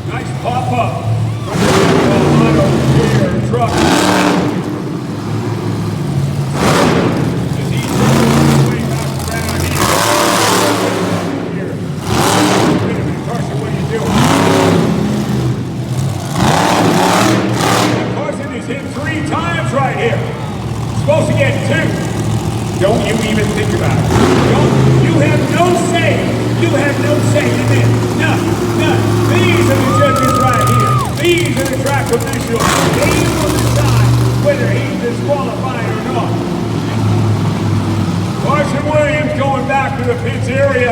Nice pop-up from the auto gear truck. As he turns his way back around here. Wait a minute, Carson, what are you doing? Carson is hit 3 times right here. Supposed to get 2. Don't you even think about it. You have no say. You have no say in this. None. These are the judges right here. These are the track officials. They will decide whether he's disqualified or not. Carson Williams going back to the pits area.